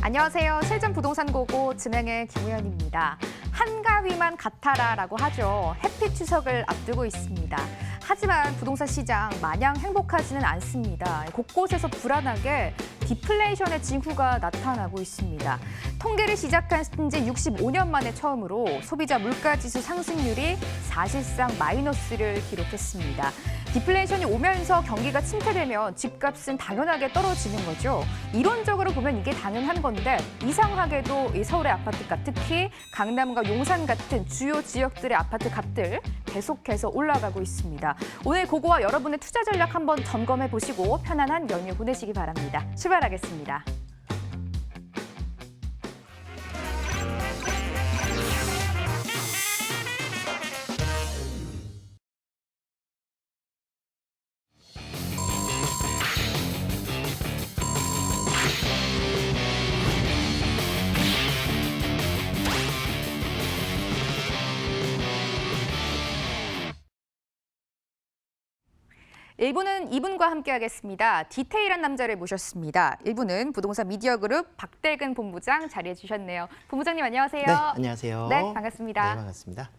안녕하세요. 실전 부동산 고고 진행의 김우현입니다. 한가위만 같아라라고 하죠. 해피 추석을 앞두고 있습니다. 하지만 부동산 시장 마냥 행복하지는 않습니다. 곳곳에서 불안하게 디플레이션의 징후가 나타나고 있습니다. 통계를 시작한 지 65년 만에 처음으로 소비자 물가지수 상승률이 사실상 마이너스를 기록했습니다. 디플레이션이 오면서 경기가 침체되면 집값은 당연하게 떨어지는 거죠. 이론적으로 보면 이게 당연한 건데 이상하게도 이 서울의 아파트값, 특히 강남과 용산 같은 주요 지역들의 아파트 값들 계속해서 올라가고 있습니다. 오늘 고고와 여러분의 투자 전략 한번 점검해 보시고 편안한 연휴 보내시기 바랍니다. 출발하겠습니다. 일부는 이분과 함께하겠습니다. 디테일한 남자를 모셨습니다. 일부는 부동산 미디어그룹 박대근 본부장 자리해 주셨네요. 본부장님 안녕하세요. 네, 안녕하세요. 네, 반갑습니다. 네, 반갑습니다.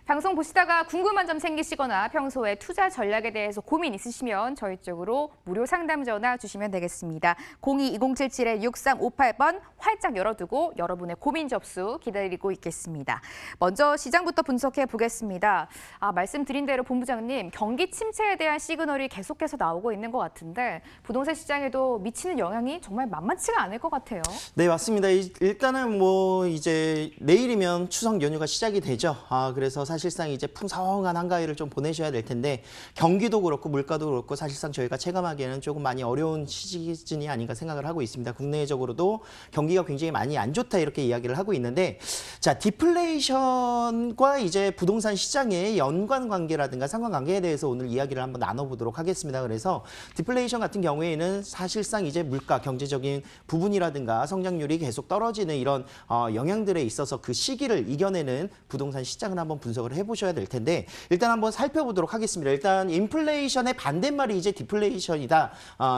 방송 보시다가 궁금한 점 생기시거나 평소에 투자 전략에 대해서 고민 있으시면 저희 쪽으로 무료 상담 전화 주시면 되겠습니다. 02-2077-6358번 활짝 열어두고 여러분의 고민 접수 기다리고 있겠습니다. 먼저 시장부터 분석해 보겠습니다. 말씀드린 대로 본부장님, 경기 침체에 대한 시그널이 계속해서 나오고 있는 것 같은데 부동산 시장에도 미치는 영향이 정말 만만치가 않을 것 같아요. 네, 맞습니다. 일단은 이제 내일이면 추석 연휴가 시작이 되죠. 그래서 사실상 이제 풍성한 한가위를 좀 보내셔야 될 텐데 경기도 그렇고 물가도 그렇고 사실상 저희가 체감하기에는 조금 많이 어려운 시즌이 아닌가 생각을 하고 있습니다. 국내적으로도 경기가 굉장히 많이 안 좋다 이렇게 이야기를 하고 있는데, 자, 디플레이션과 이제 부동산 시장의 연관 관계라든가 상관관계에 대해서 오늘 이야기를 한번 나눠보도록 하겠습니다. 그래서 디플레이션 같은 경우에는 사실상 이제 물가, 경제적인 부분이라든가 성장률이 계속 떨어지는 이런 영향들에 있어서 그 시기를 이겨내는 부동산 시장을 한번 분석을 해보셔야 될 텐데, 일단 한번 살펴보도록 하겠습니다. 일단 인플레이션의 반대말이 이제 디플레이션이다,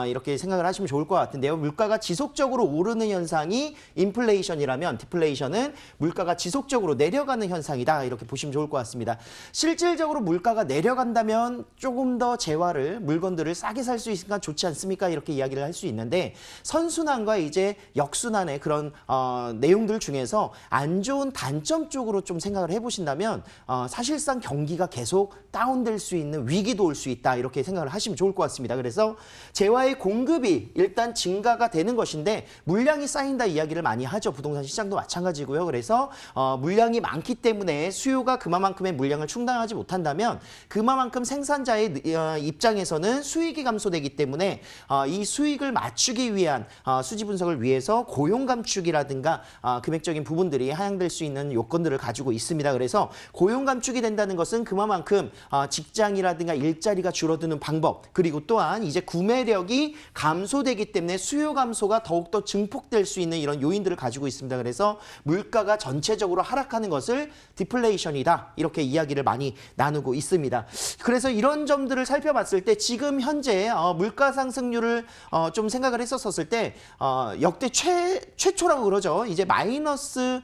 이렇게 생각을 하시면 좋을 것 같은데요. 물가가 지속적으로 오르는 현상이 인플레이션이라면 디플레이션은 물가가 지속적으로 내려가는 현상이다, 이렇게 보시면 좋을 것 같습니다. 실질적으로 물가가 내려간다면 조금 더 재화를, 물건들을 싸게 살 수 있으니까 좋지 않습니까? 이렇게 이야기를 할 수 있는데, 선순환과 이제 역순환의 그런 내용들 중에서 안 좋은 단점 쪽으로 좀 생각을 해보신다면 사실상 경기가 계속 다운될 수 있는 위기도 올 수 있다, 이렇게 생각을 하시면 좋을 것 같습니다. 그래서 재화의 공급이 일단 증가가 되는 것인데 물량이 쌓인다 이야기를 많이 하죠. 부동산 시장도 마찬가지고요. 그래서 물량이 많기 때문에 수요가 그만큼의 물량을 충당하지 못한다면 그만큼 생산자의 입장에서는 수익이 감소되기 때문에 이 수익을 맞추기 위한 수지 분석을 위해서 고용 감축이라든가 금액적인 부분들이 하향될 수 있는 요건들을 가지고 있습니다. 그래서 고용 감축이 된다는 것은 그만큼 직장이라든가 일자리가 줄어드는 방법, 그리고 또한 이제 구매력이 감소되기 때문에 수요 감소가 더욱더 증폭될 수 있는 이런 요인들을 가지고 있습니다. 그래서 물가가 전체적으로 하락하는 것을 디플레이션이다, 이렇게 이야기를 많이 나누고 있습니다. 그래서 이런 점들을 살펴봤을 때 지금 현재 물가 상승률을 좀 생각을 했었을 때 역대 최초라고 그러죠. 이제 마이너스로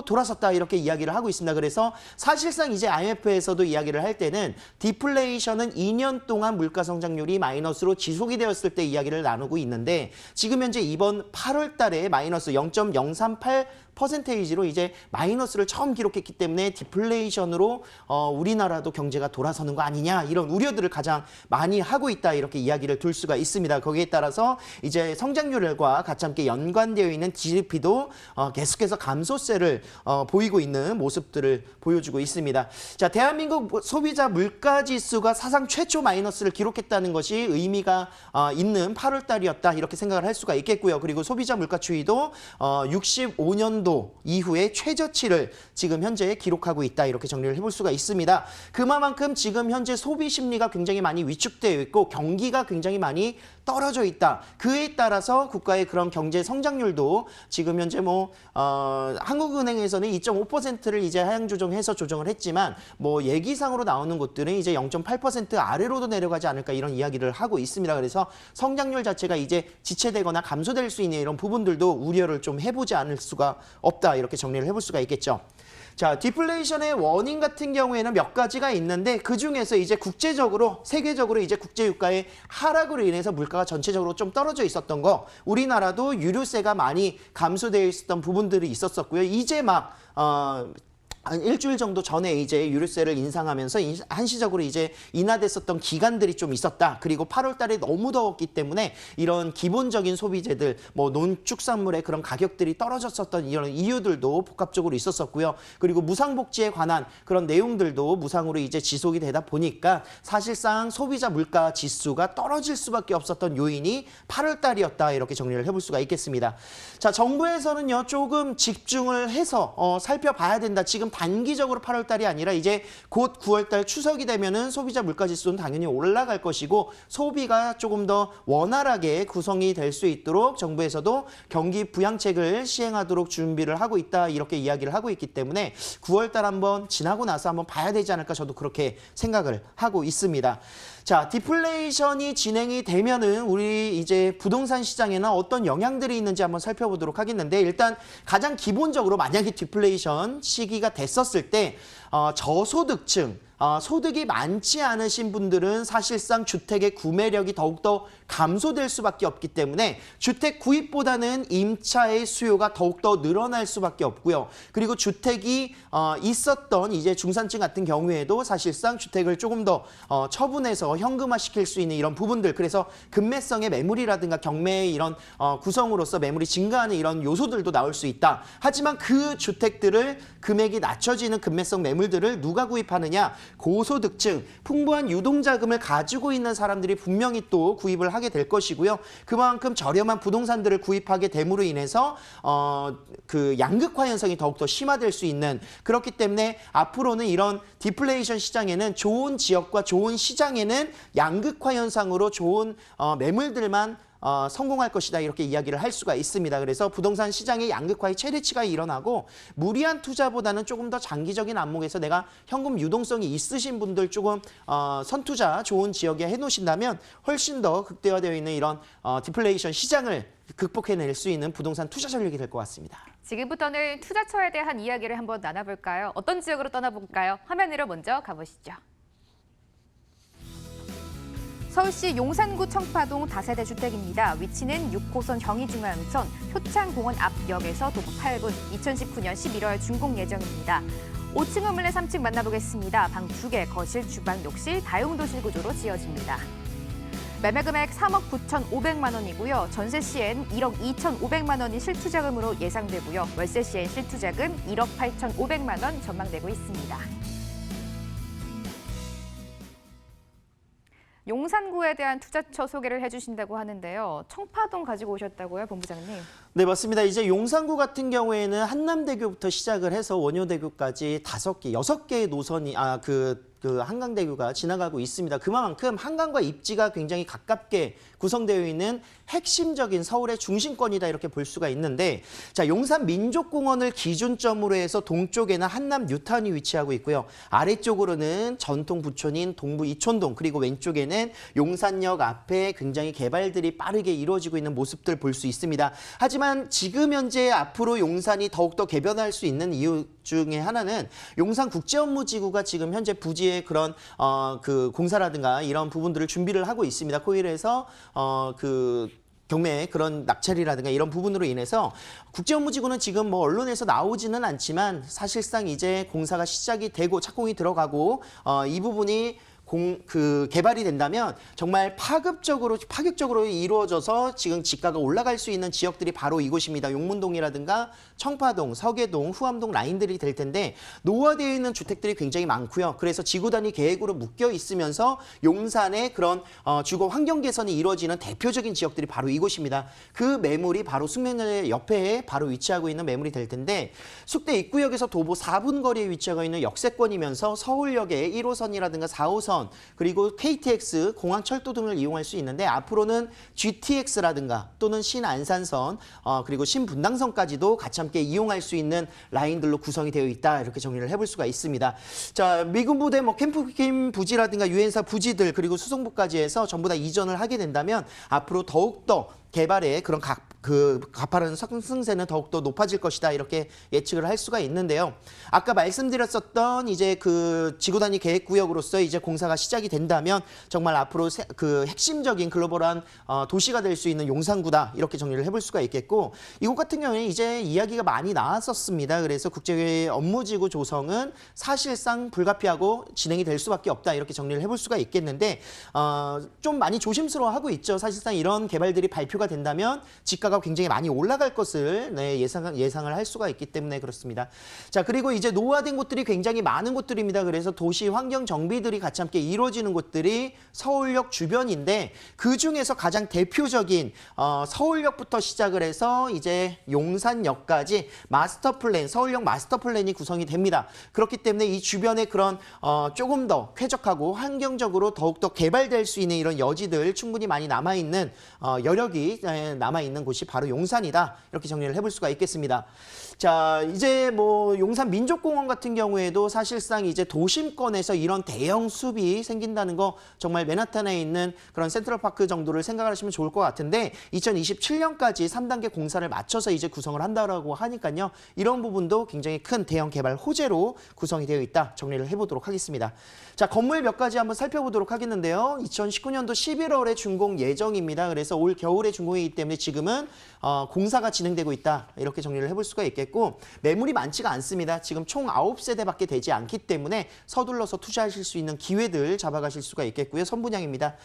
돌아섰다, 이렇게 이야기를 하고 있습니다. 그래서 사실상 이제 IMF에서도 이야기를 할 때는 디플레이션은 2년 동안 물가 성장률이 마이너스로 지속이 되었을 때 이야기를 나누고 있는데, 지금 현재 이번 8월 달에 마이너스 0.038%로 이제 마이너스를 처음 기록했기 때문에 디플레이션으로 우리나라도 경제가 돌아서는 거 아니냐, 이런 우려들을 가장 많이 하고 있다, 이렇게 이야기를 둘 수가 있습니다. 거기에 따라서 이제 성장률과 같이 함께 연관되어 있는 GDP도 계속해서 감소세를 보이고 있는 모습들을 보여주고 있습니다. 자, 대한민국 소비자 물가지수가 사상 최초 마이너스를 기록했다는 것이 의미가 있는 8월 달이었다, 이렇게 생각을 할 수가 있겠고요. 그리고 소비자 물가 추이도 65년도 연도 이후에 최저치를 지금 현재 기록하고 있다 이렇게 정리를 해볼 수가 있습니다. 그만큼 지금 현재 소비 심리가 굉장히 많이 위축되어 있고 경기가 굉장히 많이 떨어져 있다. 그에 따라서 국가의 그런 경제 성장률도 지금 현재 한국은행에서는 2.5%를 이제 하향 조정해서 조정을 했지만 예기상으로 나오는 곳들은 이제 0.8% 아래로도 내려가지 않을까 이런 이야기를 하고 있습니다. 그래서 성장률 자체가 이제 지체되거나 감소될 수 있는 이런 부분들도 우려를 좀 해보지 않을 수가 없다 이렇게 정리를 해볼 수가 있겠죠. 자, 디플레이션의 원인 같은 경우에는 몇 가지가 있는데 그중에서 이제 세계적으로 이제 국제유가의 하락으로 인해서 물가가 전체적으로 좀 떨어져 있었던 거, 우리나라도 유류세가 많이 감소되어 있었던 부분들이 있었었고요. 이제 한 일주일 정도 전에 이제 유류세를 인상하면서 한시적으로 이제 인하됐었던 기간들이 좀 있었다. 그리고 8월 달에 너무 더웠기 때문에 이런 기본적인 소비재들, 농축산물의 그런 가격들이 떨어졌었던 이런 이유들도 복합적으로 있었었고요. 그리고 무상복지에 관한 그런 내용들도 무상으로 이제 지속이 되다 보니까 사실상 소비자 물가 지수가 떨어질 수밖에 없었던 요인이 8월 달이었다. 이렇게 정리를 해볼 수가 있겠습니다. 자, 정부에서는요, 조금 집중을 해서 살펴봐야 된다. 지금 단기적으로 8월 달이 아니라 이제 곧 9월 달 추석이 되면은 소비자 물가 지수는 당연히 올라갈 것이고 소비가 조금 더 원활하게 구성이 될 수 있도록 정부에서도 경기 부양책을 시행하도록 준비를 하고 있다 이렇게 이야기를 하고 있기 때문에 9월 달 한번 지나고 나서 한번 봐야 되지 않을까 저도 그렇게 생각을 하고 있습니다. 자, 디플레이션이 진행이 되면은 우리 이제 부동산 시장에는 어떤 영향들이 있는지 한번 살펴보도록 하겠는데 일단 가장 기본적으로 만약에 디플레이션 시기가 됐었을 때 저소득층, 소득이 많지 않으신 분들은 사실상 주택의 구매력이 더욱더 감소될 수밖에 없기 때문에 주택 구입보다는 임차의 수요가 더욱더 늘어날 수밖에 없고요. 그리고 주택이 있었던 이제 중산층 같은 경우에도 사실상 주택을 조금 더 처분해서 현금화시킬 수 있는 이런 부분들, 그래서 금매성의 매물이라든가 경매의 이런 구성으로서 매물이 증가하는 이런 요소들도 나올 수 있다. 하지만 그 주택들을 금액이 낮춰지는 금매성 매물들을 누가 구입하느냐? 고소득층, 풍부한 유동자금을 가지고 있는 사람들이 분명히 또 구입을 하게 될 것이고요. 그만큼 저렴한 부동산들을 구입하게 됨으로 인해서 그 양극화 현상이 더욱더 심화될 수 있는, 그렇기 때문에 앞으로는 이런 디플레이션 시장에는 좋은 지역과 좋은 시장에는 양극화 현상으로 좋은 매물들만 성공할 것이다 이렇게 이야기를 할 수가 있습니다. 그래서 부동산 시장의 양극화의 최대치가 일어나고 무리한 투자보다는 조금 더 장기적인 안목에서 내가 현금 유동성이 있으신 분들 조금 선투자 좋은 지역에 해놓으신다면 훨씬 더 극대화되어 있는 이런 디플레이션 시장을 극복해낼 수 있는 부동산 투자 전략이 될 것 같습니다. 지금부터는 투자처에 대한 이야기를 한번 나눠볼까요? 어떤 지역으로 떠나볼까요? 화면 위로 먼저 가보시죠. 서울시 용산구 청파동 다세대 주택입니다. 위치는 6호선 경의중앙선 효창공원 앞역에서 도보 8분, 2019년 11월 준공 예정입니다. 5층 건물의 3층 만나보겠습니다. 방 2개, 거실, 주방, 욕실, 다용도실 구조로 지어집니다. 매매금액 3억 9,500만 원이고요. 전세 시엔 1억 2,500만 원이 실투자금으로 예상되고요. 월세 시엔 실투자금 1억 8,500만 원 전망되고 있습니다. 용산구에 대한 투자처 소개를 해주신다고 하는데요. 청파동 가지고 오셨다고요, 본부장님? 네, 맞습니다. 이제 용산구 같은 경우에는 한남대교부터 시작을 해서 원효대교까지 5개, 6개의 노선이 한강대교가 지나가고 있습니다. 그만큼 한강과 입지가 굉장히 가깝게 구성되어 있는 핵심적인 서울의 중심권이다 이렇게 볼 수가 있는데, 자, 용산 민족공원을 기준점으로 해서 동쪽에는 한남 뉴타운이 위치하고 있고요. 아래쪽으로는 전통 부촌인 동부 이촌동, 그리고 왼쪽에는 용산역 앞에 굉장히 개발들이 빠르게 이루어지고 있는 모습들 볼 수 있습니다. 하지만 지금 현재 앞으로 용산이 더욱더 개변할 수 있는 이유 중에 하나는 용산국제업무지구가 지금 현재 부지의 그런 공사라든가 이런 부분들을 준비를 하고 있습니다. 코일에서 경매 그런 낙찰이라든가 이런 부분으로 인해서 국제업무지구는 지금 언론에서 나오지는 않지만 사실상 이제 공사가 시작이 되고 착공이 들어가고 이 부분이 개발이 된다면 정말 파격적으로 이루어져서 지금 지가가 올라갈 수 있는 지역들이 바로 이곳입니다. 용문동이라든가 청파동, 서계동, 후암동 라인들이 될 텐데 노후화되어 있는 주택들이 굉장히 많고요. 그래서 지구 단위 계획으로 묶여 있으면서 용산의 그런 주거 환경 개선이 이루어지는 대표적인 지역들이 바로 이곳입니다. 그 매물이 바로 숙명역 옆에 바로 위치하고 있는 매물이 될 텐데 숙대 입구역에서 도보 4분 거리에 위치하고 있는 역세권이면서 서울역의 1호선이라든가 4호선 그리고 KTX, 공항철도 등을 이용할 수 있는데 앞으로는 GTX라든가 또는 신안산선 그리고 신분당선까지도 같이 함께 이용할 수 있는 라인들로 구성이 되어 있다. 이렇게 정리를 해볼 수가 있습니다. 자, 미군 부대 캠프킴 부지라든가 유엔사 부지들 그리고 수송부까지 해서 전부 다 이전을 하게 된다면 앞으로 더욱더 개발의 그런 가파른 상승세는 더욱더 높아질 것이다. 이렇게 예측을 할 수가 있는데요. 아까 말씀드렸었던 이제 그 지구 단위 계획 구역으로서 이제 공사가 시작이 된다면 정말 앞으로 그 핵심적인 글로벌한 도시가 될 수 있는 용산구다. 이렇게 정리를 해볼 수가 있겠고 이곳 같은 경우에는 이제 이야기가 많이 나왔었습니다. 그래서 국제 업무지구 조성은 사실상 불가피하고 진행이 될 수밖에 없다. 이렇게 정리를 해볼 수가 있겠는데 좀 많이 조심스러워하고 있죠. 사실상 이런 개발들이 발표가 된다면 지가가 굉장히 많이 올라갈 것을 예상을 할 수가 있기 때문에 그렇습니다. 자, 그리고 이제 노후화된 곳들이 굉장히 많은 곳들입니다. 그래서 도시 환경 정비들이 같이 함께 이루어지는 곳들이 서울역 주변인데 그 중에서 가장 대표적인 서울역부터 시작을 해서 이제 용산역까지 서울역 마스터 플랜이 구성이 됩니다. 그렇기 때문에 이 주변에 그런 조금 더 쾌적하고 환경적으로 더욱더 개발될 수 있는 이런 여지들 충분히 많이 남아있는 여력이 남아있는 곳이 바로 용산이다. 이렇게 정리를 해볼 수가 있겠습니다. 자, 이제 뭐 용산 민족공원 같은 경우에도 사실상 이제 도심권에서 이런 대형 숲이 생긴다는 거 정말 맨하탄에 있는 그런 센트럴파크 정도를 생각하시면 좋을 것 같은데 2027년까지 3단계 공사를 마쳐서 이제 구성을 한다고 하니까요. 이런 부분도 굉장히 큰 대형 개발 호재로 구성이 되어 있다. 정리를 해보도록 하겠습니다. 자, 건물 몇 가지 한번 살펴보도록 하겠는데요. 2019년도 11월에 준공 예정입니다. 그래서 올 겨울에 준공이기 때문에 지금은 공사가 진행되고 있다. 이렇게 정리를 해볼 수가 있겠고 매물이 많지가 않습니다. 지금 총 9세대밖에 되지 않기 때문에 서둘러서 투자하실 수 있는 기회들 잡아가실 수가 있겠고요. 선분양입니다.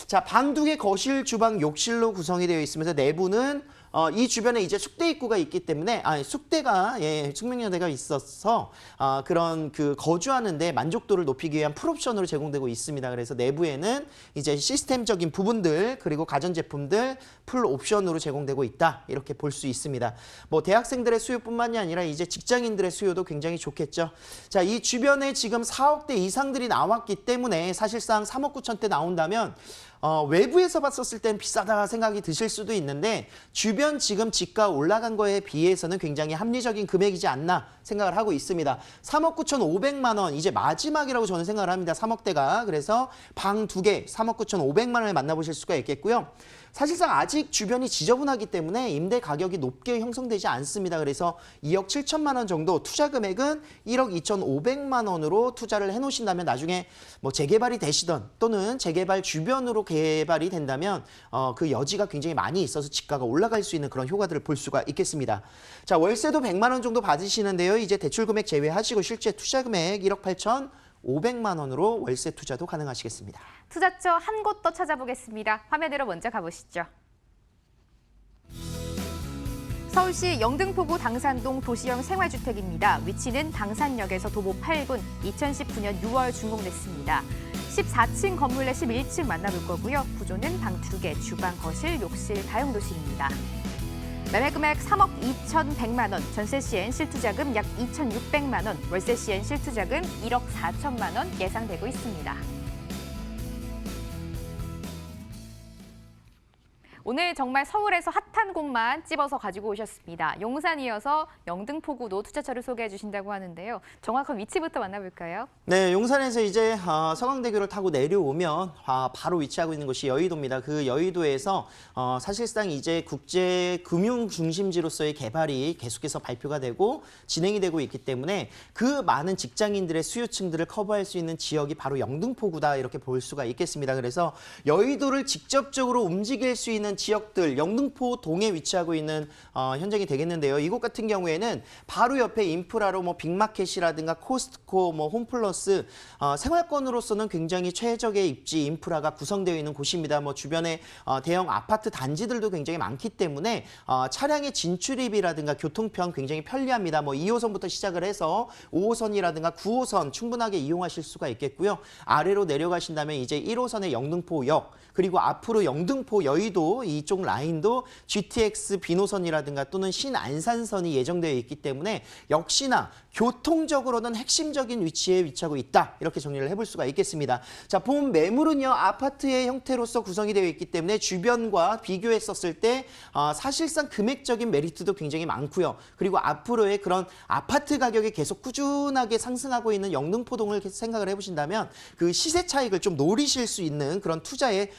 자, 방 2개, 거실, 주방, 욕실로 구성이 되어 있으면서 내부는 이 주변에 이제 숙대 입구가 있기 때문에 숙대가 숙명여대가 있어서 그런 그 거주하는데 만족도를 높이기 위한 풀옵션으로 제공되고 있습니다. 그래서 내부에는 이제 시스템적인 부분들 그리고 가전제품들 풀옵션으로 제공되고 있다. 이렇게 볼 수 있습니다. 뭐 대학생들의 수요뿐만이 아니라 이제 직장인들의 수요도 굉장히 좋겠죠. 자, 이 주변에 지금 4억대 이상들이 나왔기 때문에 사실상 3억 9천대 나온다면 외부에서 봤었을 땐 비싸다 생각이 드실 수도 있는데 주변 지금 지가 올라간 거에 비해서는 굉장히 합리적인 금액이지 않나 생각을 하고 있습니다. 3억 9,500만 원 이제 마지막이라고 저는 생각을 합니다. 3억대가. 그래서 방 2개 3억 9,500만 원을 만나보실 수가 있겠고요. 사실상 아직 주변이 지저분하기 때문에 임대 가격이 높게 형성되지 않습니다. 그래서 2억 7천만 원 정도 투자 금액은 1억 2,500만 원으로 투자를 해놓으신다면 나중에 뭐 재개발이 되시던 또는 재개발 주변으로 개발이 된다면 그 여지가 굉장히 많이 있어서 지가가 올라갈 수 있는 그런 효과들을 볼 수가 있겠습니다. 자, 월세도 100만 원 정도 받으시는데요. 이제 대출 금액 제외하시고 실제 투자 금액 1억 8,500만 원으로 월세 투자도 가능하시겠습니다. 투자처 한 곳 더 찾아보겠습니다. 화면으로 먼저 가보시죠. 서울시 영등포구 당산동 도시형 생활주택입니다. 위치는 당산역에서 도보 8분, 2019년 6월 준공됐습니다. 14층 건물 내 11층 만나볼 거고요. 구조는 방 2개, 주방, 거실, 욕실, 다용도실입니다. 매매금액 3억 2,100만 원, 전세 시엔 실투자금 약 2,600만 원, 월세 시엔 실투자금 1억 4천만 원 예상되고 있습니다. 오늘 정말 서울에서 핫한 곳만 찝어서 가지고 오셨습니다. 용산이어서 영등포구도 투자처를 소개해 주신다고 하는데요. 정확한 위치부터 만나볼까요? 네, 용산에서 이제 서강대교를 타고 내려오면 바로 위치하고 있는 곳이 여의도입니다. 그 여의도에서 사실상 이제 국제 금융 중심지로서의 개발이 계속해서 발표가 되고 진행이 되고 있기 때문에 그 많은 직장인들의 수요층들을 커버할 수 있는 지역이 바로 영등포구다 이렇게 볼 수가 있겠습니다. 그래서 여의도를 직접적으로 움직일 수 있는 있는 지역들, 영등포 동에 위치하고 있는 현장이 되겠는데요. 이곳 같은 경우에는 바로 옆에 인프라로 뭐 빅마켓이라든가 코스트코, 뭐 홈플러스, 생활권으로서는 굉장히 최적의 입지 인프라가 구성되어 있는 곳입니다. 뭐 주변에 대형 아파트 단지들도 굉장히 많기 때문에 차량의 진출입이라든가 교통편 굉장히 편리합니다. 뭐 2호선부터 시작을 해서 5호선이라든가 9호선 충분하게 이용하실 수가 있겠고요. 아래로 내려가신다면 이제 1호선의 영등포역, 그리고 앞으로 영등포 여의도 이쪽 라인도 GTX 비노선이라든가 또는 신안산선이 예정되어 있기 때문에 역시나 교통적으로는 핵심적인 위치에 위치하고 있다. 이렇게 정리를 해볼 수가 있겠습니다. 자, 본 매물은요, 아파트의 형태로서 구성이 되어 있기 때문에 주변과 비교했었을 때 사실상 금액적인 메리트도 굉장히 많고요. 그리고 앞으로의 그런 아파트 가격이 계속 꾸준하게 상승하고 있는 영등포동을 생각을 해보신다면 그 시세 차익을 좀 노리실 수 있는 그런 투자의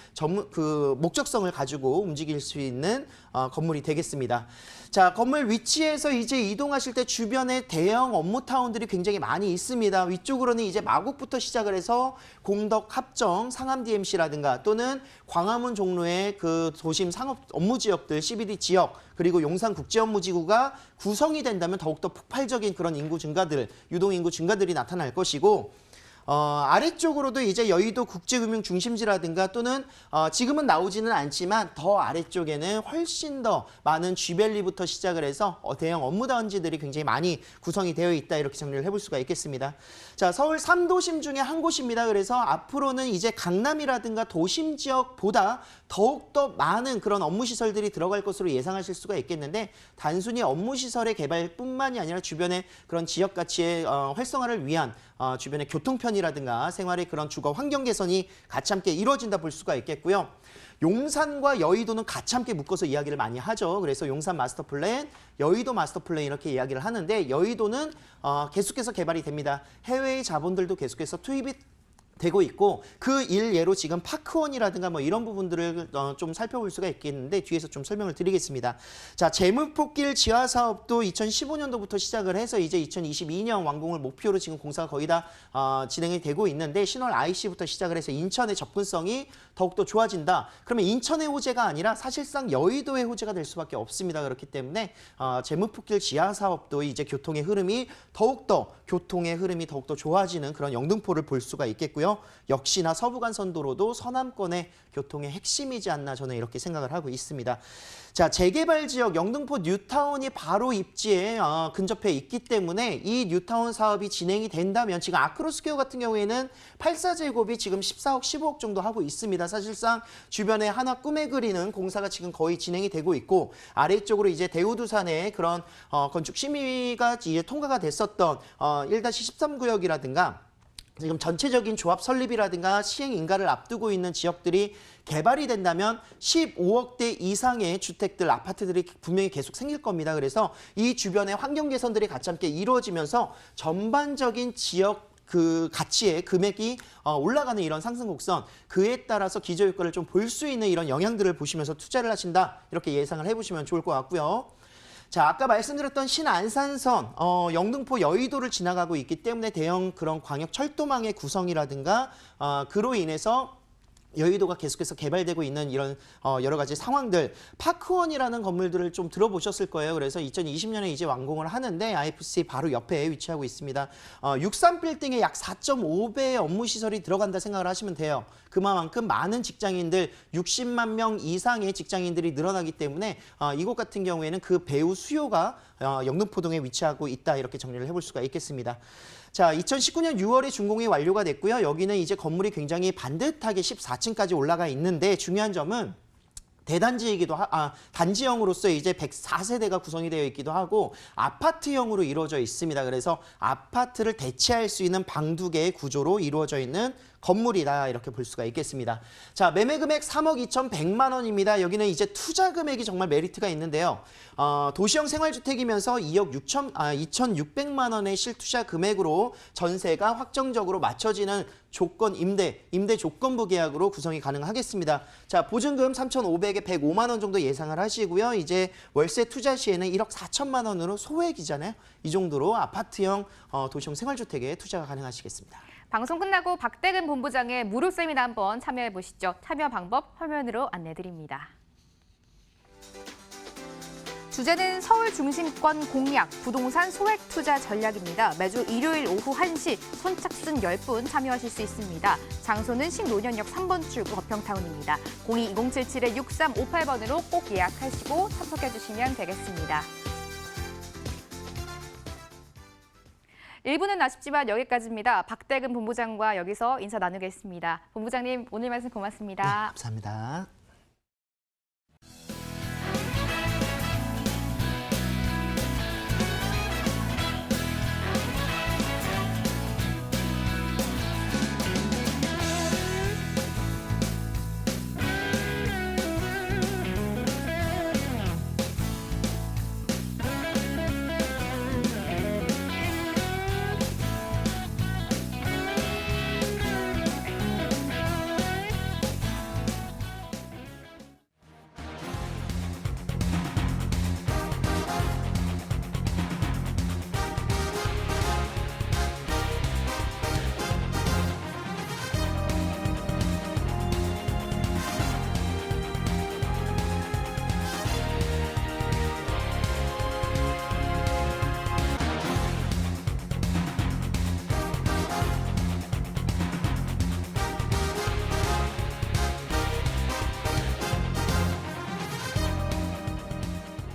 목적성을 가지고 움직일 수 있는 건물이 되겠습니다. 자, 건물 위치에서 이제 이동하실 때 주변에 대형 업무타운들이 굉장히 많이 있습니다. 위쪽으로는 이제 마곡부터 시작을 해서 공덕, 합정, 상암 DMC라든가 또는 광화문 종로의 그 도심 상업 업무 지역들, CBD 지역, 그리고 용산 국제업무지구가 구성이 된다면 더욱더 폭발적인 그런 인구 증가들, 유동인구 증가들이 나타날 것이고, 아래쪽으로도 이제 여의도 국제금융 중심지라든가 또는 지금은 나오지는 않지만 더 아래쪽에는 훨씬 더 많은 G밸리부터 시작을 해서 대형 업무단지들이 굉장히 많이 구성이 되어 있다. 이렇게 정리를 해볼 수가 있겠습니다. 자, 서울 3도심 중에 한 곳입니다. 그래서 앞으로는 이제 강남이라든가 도심 지역보다 더욱더 많은 그런 업무시설들이 들어갈 것으로 예상하실 수가 있겠는데, 단순히 업무시설의 개발뿐만이 아니라 주변의 그런 지역 가치의 활성화를 위한 주변의 교통편이라든가 생활의 그런 주거 환경 개선이 같이 함께 이루어진다 볼 수가 있겠고요. 용산과 여의도는 같이 함께 묶어서 이야기를 많이 하죠. 그래서 용산 마스터 플랜, 여의도 마스터 플랜 이렇게 이야기를 하는데, 여의도는 계속해서 개발이 됩니다. 해외의 자본들도 계속해서 투입이 되고 있고, 그 일예로 지금 파크원이라든가 뭐 이런 부분들을 좀 살펴볼 수가 있겠는데 뒤에서 좀 설명을 드리겠습니다. 자, 재물포길 지하 사업도 2015년도부터 시작을 해서 이제 2022년 완공을 목표로 지금 공사가 거의 다 진행이 되고 있는데, 신월 IC부터 시작을 해서 인천의 접근성이 더욱더 좋아진다. 그러면 인천의 호재가 아니라 사실상 여의도의 호재가 될 수밖에 없습니다. 그렇기 때문에 재물포길 지하 사업도 이제 교통의 흐름이 더욱더 좋아지는 그런 영등포를 볼 수가 있겠고요. 역시나 서부간선도로도 서남권의 교통의 핵심이지 않나 저는 이렇게 생각을 하고 있습니다. 자, 재개발 지역 영등포 뉴타운이 바로 입지에 근접해 있기 때문에 이 뉴타운 사업이 진행이 된다면, 지금 아크로스퀘어 같은 경우에는 84제곱이 지금 14억, 15억 정도 하고 있습니다. 사실상 주변에 하나 꿈에 그리는 공사가 지금 거의 진행이 되고 있고, 아래쪽으로 이제 대우두산의 그런 건축 심의가 이제 통과가 됐었던 1-13구역이라든가 지금 전체적인 조합 설립이라든가 시행 인가를 앞두고 있는 지역들이 개발이 된다면 15억대 이상의 주택들, 아파트들이 분명히 계속 생길 겁니다. 그래서 이 주변의 환경 개선들이 같이 함께 이루어지면서 전반적인 지역 그 가치의 금액이 올라가는 이런 상승 곡선, 그에 따라서 기저효과를 좀 볼 수 있는 이런 영향들을 보시면서 투자를 하신다. 이렇게 예상을 해보시면 좋을 것 같고요. 자, 아까 말씀드렸던 신안산선, 영등포 여의도를 지나가고 있기 때문에 대형 그런 광역 철도망의 구성이라든가 그로 인해서 여의도가 계속해서 개발되고 있는 이런 여러 가지 상황들, 파크원이라는 건물들을 좀 들어보셨을 거예요. 그래서 2020년에 이제 완공을 하는데 IFC 바로 옆에 위치하고 있습니다. 63빌딩에 약 4.5배의 업무시설이 들어간다 생각을 하시면 돼요. 그만큼 많은 직장인들, 60만 명 이상의 직장인들이 늘어나기 때문에 이곳 같은 경우에는 그 배후 수요가 영등포동에 위치하고 있다. 이렇게 정리를 해볼 수가 있겠습니다. 자, 2019년 6월에 준공이 완료가 됐고요. 여기는 이제 건물이 굉장히 반듯하게 14층까지 올라가 있는데, 중요한 점은 대단지이기도 단지형으로서 이제 104세대가 구성이 되어 있기도 하고 아파트형으로 이루어져 있습니다. 그래서 아파트를 대체할 수 있는 방 두 개의 구조로 이루어져 있는 건물이다. 이렇게 볼 수가 있겠습니다. 자, 매매 금액 3억 2,100만 원입니다. 여기는 이제 투자 금액이 정말 메리트가 있는데요. 도시형 생활주택이면서 2,600만 원의 실투자 금액으로 전세가 확정적으로 맞춰지는 조건 임대 조건부 계약으로 구성이 가능하겠습니다. 자, 보증금 3,500에 105만 원 정도 예상을 하시고요. 이제 월세 투자 시에는 1억 4천만 원으로 소액이잖아요. 이 정도로 아파트형 도시형 생활주택에 투자가 가능하시겠습니다. 방송 끝나고 박대근 본부장의 무료 세미나 한번 참여해 보시죠. 참여 방법 화면으로 안내드립니다. 주제는 서울 중심권 공약, 부동산 소액 투자 전략입니다. 매주 일요일 오후 1시 선착순 10분 참여하실 수 있습니다. 장소는 신논현역 3번 출구 거평타운입니다. 02-2077-6358번으로 꼭 예약하시고 참석해 주시면 되겠습니다. 1부는 아쉽지만 여기까지입니다. 박대근 본부장과 여기서 인사 나누겠습니다. 본부장님, 오늘 말씀 고맙습니다. 네, 감사합니다.